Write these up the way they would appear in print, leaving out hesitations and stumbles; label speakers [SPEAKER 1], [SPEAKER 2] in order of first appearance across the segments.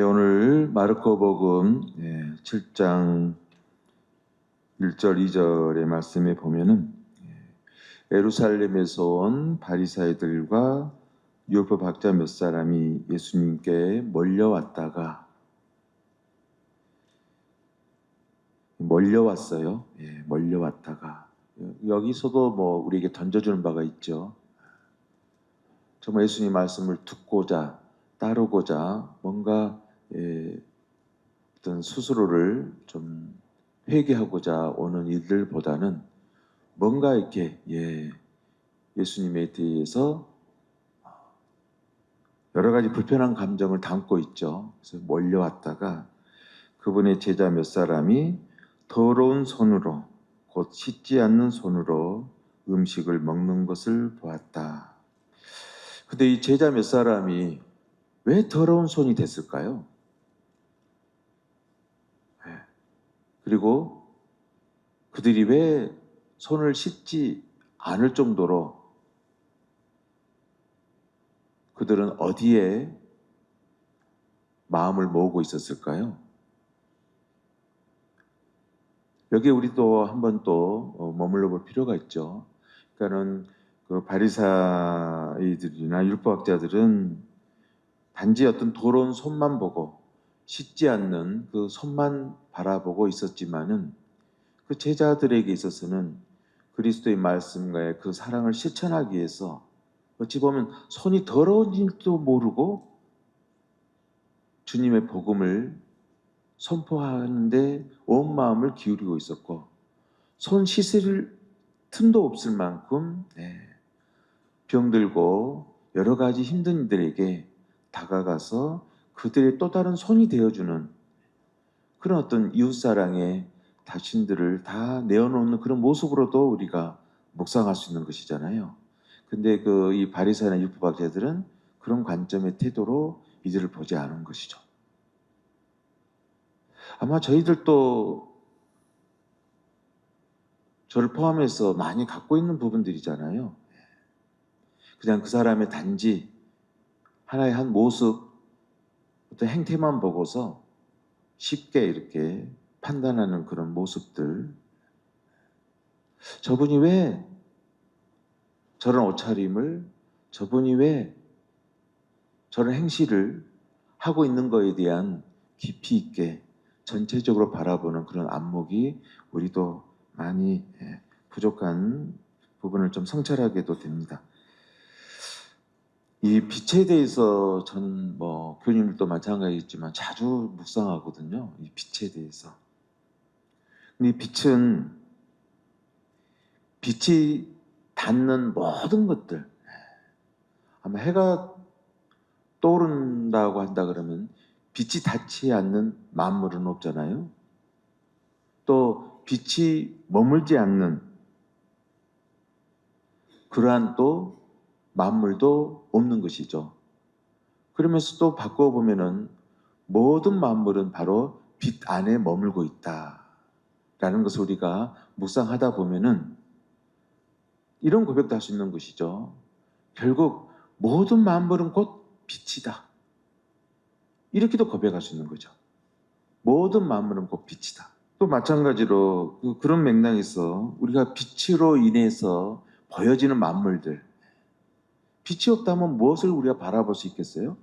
[SPEAKER 1] 네, 오늘 마르코복음 7장 1절 2절의 말씀에 보면은 예루살렘에서 온 바리사이들과 율법 학자 몇 사람이 예수님께 몰려왔다가 몰려왔어요. 몰려왔다가 여기서도 우리에게 던져주는 바가 있죠. 정말 예수님 말씀을 듣고자 따르고자 뭔가 어떤 스스로를 좀 회개하고자 오는 이들보다는 뭔가 이렇게 예수님에 대해서 여러 가지 불편한 감정을 담고 있죠. 그래서 몰려왔다가 그분의 제자 몇 사람이 더러운 손으로 곧 씻지 않는 손으로 음식을 먹는 것을 보았다. 근데 이 제자 몇 사람이 왜 더러운 손이 됐을까요? 그리고 그들이 왜 손을 씻지 않을 정도로 그들은 어디에 마음을 모으고 있었을까요? 여기에 우리도 한번 또 머물러 볼 필요가 있죠. 그러니까는 그 바리사이들이나 율법학자들은 단지 어떤 더러운 손만 보고 씻지 않는 그 손만 바라보고 있었지만은 그 제자들에게 있어서는 그리스도의 말씀과의 그 사랑을 실천하기 위해서 어찌 보면 손이 더러운 줄도 모르고 주님의 복음을 선포하는데 온 마음을 기울이고 있었고 손 씻을 틈도 없을 만큼 병들고 여러 가지 힘든 이들에게 다가가서 그들의 또 다른 손이 되어주는 그런 어떤 이웃사랑의 자신들을 다 내어놓는 그런 모습으로도 우리가 묵상할 수 있는 것이잖아요. 근데 이 바리새인의 율법학자들은 그런 관점의 태도로 이들을 보지 않은 것이죠. 아마 저희들도 저를 포함해서 많이 갖고 있는 부분들이잖아요. 그냥 그 사람의 단지 하나의 한 모습, 어떤 행태만 보고서 쉽게 이렇게 판단하는 그런 모습들. 저분이 왜 저런 옷차림을, 저분이 왜 저런 행실을 하고 있는 거에 대한 깊이 있게 전체적으로 바라보는 그런 안목이 우리도 많이 부족한 부분을 좀 성찰하게도 됩니다. 이 빛에 대해서 저는 교님들도 마찬가지겠지만 자주 묵상하거든요. 이 빛에 대해서. 근데 이 빛이 닿는 모든 것들, 아마 해가 떠오른다고 한다 그러면 빛이 닿지 않는 만물은 없잖아요. 또 빛이 머물지 않는 그러한 또 만물도 없는 것이죠. 그러면서 또 바꿔보면은 모든 만물은 바로 빛 안에 머물고 있다라는 것을 우리가 묵상하다 보면은 이런 고백도 할 수 있는 것이죠. 결국 모든 만물은 곧 빛이다. 이렇게도 고백할 수 있는 거죠. 모든 만물은 곧 빛이다. 또 마찬가지로 그런 맥락에서 우리가 빛으로 인해서 보여지는 만물들, 빛이 없다면 무엇을 우리가 바라볼 수 있겠어요?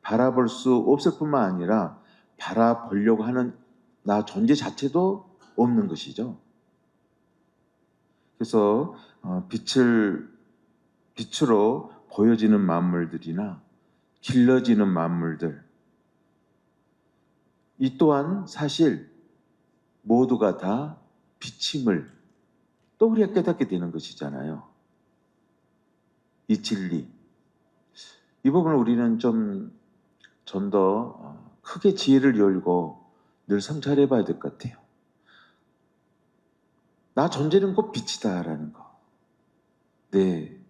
[SPEAKER 1] 바라볼 수 없을 뿐만 아니라 바라보려고 하는 나 존재 자체도 없는 것이죠. 그래서 빛으로 보여지는 만물들이나 길러지는 만물들, 이 또한 사실 모두가 다 빛임을 또 우리가 깨닫게 되는 것이잖아요. 이 진리. 이 부분을 우리는 좀 더 크게 지혜를 열고 늘 성찰해 봐야 될 것 같아요. 나 존재는 곧 빛이다라는 거. 네.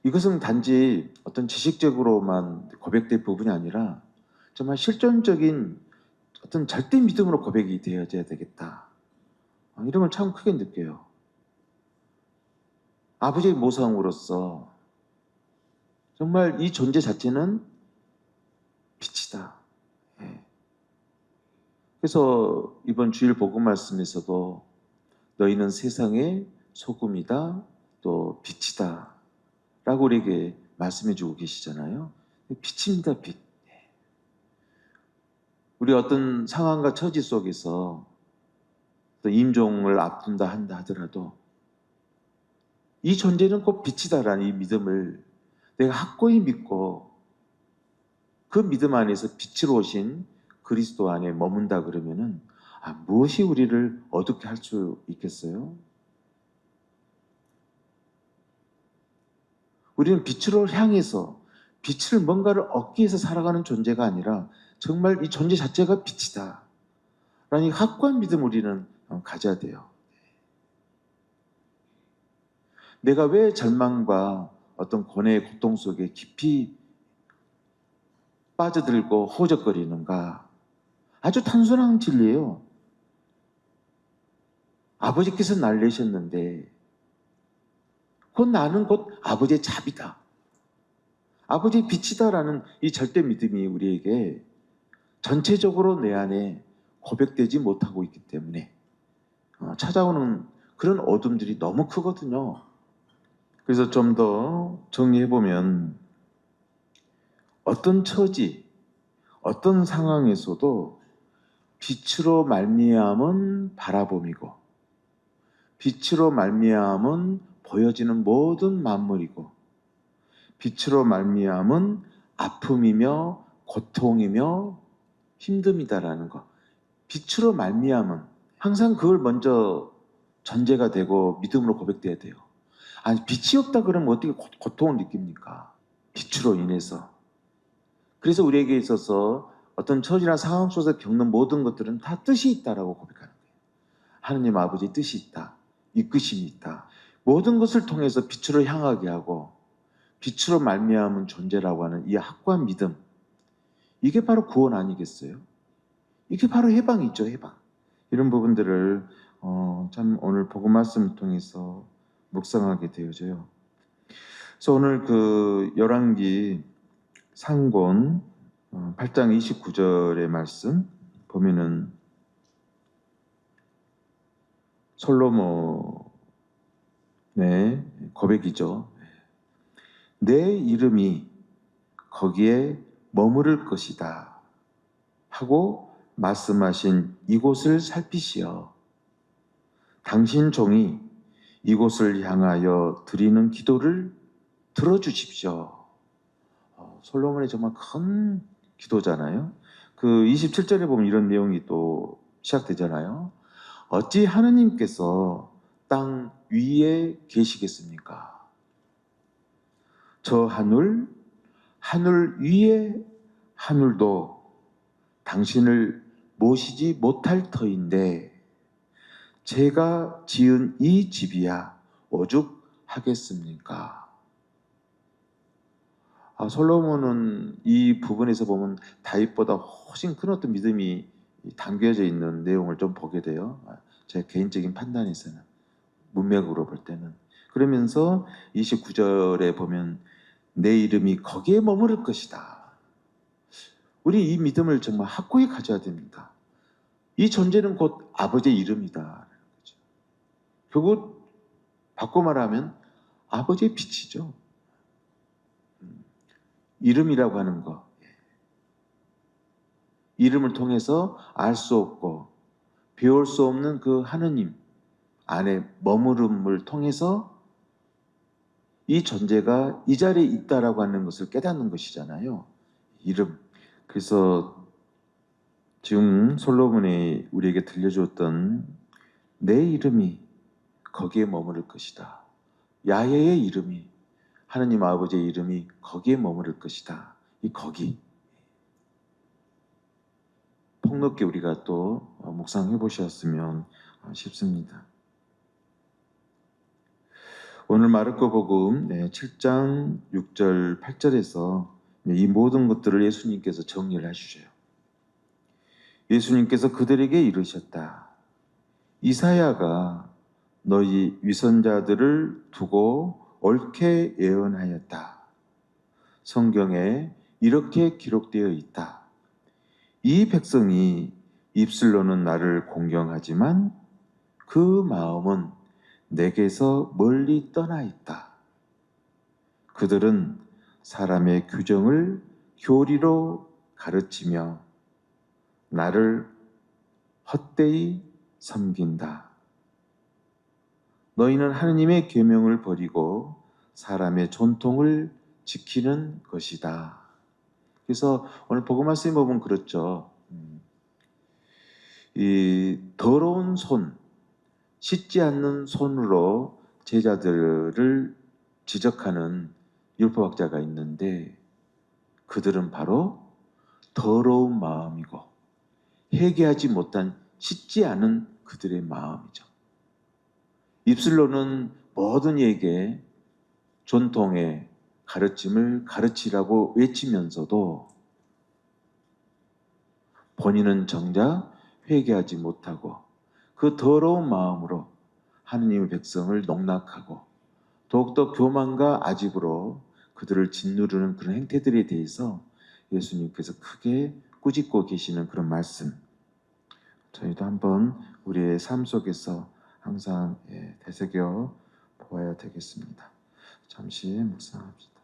[SPEAKER 1] 이것은 단지 어떤 지식적으로만 고백될 부분이 아니라 정말 실존적인 어떤 절대 믿음으로 고백이 되어져야 되겠다. 이런 걸 참 크게 느껴요. 아버지의 모성으로서 정말 이 존재 자체는 빛이다. 예. 그래서 이번 주일 복음 말씀에서도 너희는 세상의 소금이다, 또 빛이다 라고 우리에게 말씀해 주고 계시잖아요. 빛입니다, 빛. 우리 어떤 상황과 처지 속에서 또 임종을 앞둔다 한다 하더라도 이 존재는 꼭 빛이다라는 이 믿음을 내가 확고히 믿고 그 믿음 안에서 빛으로 오신 그리스도 안에 머문다 그러면은 무엇이 우리를 어둡게 할 수 있겠어요? 우리는 빛으로 향해서 빛을 뭔가를 얻기 위해서 살아가는 존재가 아니라 정말 이 존재 자체가 빛이다 라는 이 확고한 믿음 우리는 가져야 돼요. 내가 왜 절망과 어떤 고뇌의 고통 속에 깊이 빠져들고 호적거리는가? 아주 단순한 진리예요. 아버지께서 날 내셨는데 곧 나는 곧 아버지의 자비다. 아버지의 빛이다라는 이 절대 믿음이 우리에게 전체적으로 내 안에 고백되지 못하고 있기 때문에 찾아오는 그런 어둠들이 너무 크거든요. 그래서 좀 더 정리해보면 어떤 처지, 어떤 상황에서도 빛으로 말미암은 바라봄이고 빛으로 말미암은 보여지는 모든 만물이고 빛으로 말미암은 아픔이며 고통이며 힘듦이다라는 거. 빛으로 말미암은 항상 그걸 먼저 전제가 되고 믿음으로 고백돼야 돼요. 아니 빛이 없다 그러면 어떻게 고통을 느낍니까? 빛으로 인해서. 그래서 우리에게 있어서 어떤 처지나 상황 속에서 겪는 모든 것들은 다 뜻이 있다라고 고백하는 거예요. 하느님 아버지의 뜻이 있다. 이끄심이 있다. 모든 것을 통해서 빛으로 향하게 하고 빛으로 말미암은 존재라고 하는 이 확고한 믿음. 이게 바로 구원 아니겠어요? 이게 바로 해방이죠, 해방. 이런 부분들을 참 오늘 복음 말씀을 통해서 묵상하게 되어져요. 그래서 오늘 그 열왕기 상권 8장 29절의 말씀 보면은 솔로몬의 고백이죠. 내 이름이 거기에 머무를 것이다 하고 말씀하신 이곳을 살피시어 당신 종이 이곳을 향하여 드리는 기도를 들어주십시오. 솔로몬의 정말 큰 기도잖아요. 그 27절에 보면 이런 내용이 또 시작되잖아요. 어찌 하느님께서 땅 위에 계시겠습니까? 저 하늘 위에 하늘도 당신을 모시지 못할 터인데 제가 지은 이 집이야 오죽하겠습니까? 솔로몬은 이 부분에서 보면 다윗보다 훨씬 큰 어떤 믿음이 담겨져 있는 내용을 좀 보게 돼요. 제 개인적인 판단에서는, 문맥으로 볼 때는. 그러면서 29절에 보면 내 이름이 거기에 머무를 것이다. 우리 이 믿음을 정말 확고히 가져야 됩니다. 이 존재는 곧 아버지의 이름이다. 결국 바꿔 말하면 아버지의 빛이죠. 이름이라고 하는 거. 이름을 통해서 알 수 없고 배울 수 없는 그 하느님 안에 머무름을 통해서 이 존재가 이 자리에 있다라고 하는 것을 깨닫는 것이잖아요. 이름. 그래서 지금 솔로몬이 우리에게 들려주었던 내 이름이 거기에 머무를 것이다. 야훼의 이름이, 하느님 아버지의 이름이 거기에 머무를 것이다. 이 거기. 폭넓게 우리가 또 묵상해 보셨으면 싶습니다. 오늘 마르코 복음 7장 6절 8절에서 이 모든 것들을 예수님께서 정리를 해주셔요. 예수님께서 그들에게 이르셨다. 이사야가 너희 위선자들을 두고 옳게 예언하였다. 성경에 이렇게 기록되어 있다. 이 백성이 입술로는 나를 공경하지만 그 마음은 내게서 멀리 떠나 있다. 그들은 사람의 규정을 교리로 가르치며 나를 헛되이 섬긴다. 너희는 하느님의 계명을 버리고 사람의 전통을 지키는 것이다. 그래서 오늘 복음 말씀에 보면 그렇죠. 이 더러운 손, 씻지 않는 손으로 제자들을 지적하는 율법학자가 있는데 그들은 바로 더러운 마음이고 회개하지 못한 씻지 않은 그들의 마음이죠. 입술로는 모든 이에게 전통의 가르침을 가르치라고 외치면서도 본인은 정작 회개하지 못하고 그 더러운 마음으로 하느님의 백성을 농락하고 더욱더 교만과 아집으로 그들을 짓누르는 그런 행태들에 대해서 예수님께서 크게 꾸짖고 계시는 그런 말씀, 저희도 한번 우리의 삶 속에서 항상 되새겨 보아야 되겠습니다. 잠시 묵상합시다.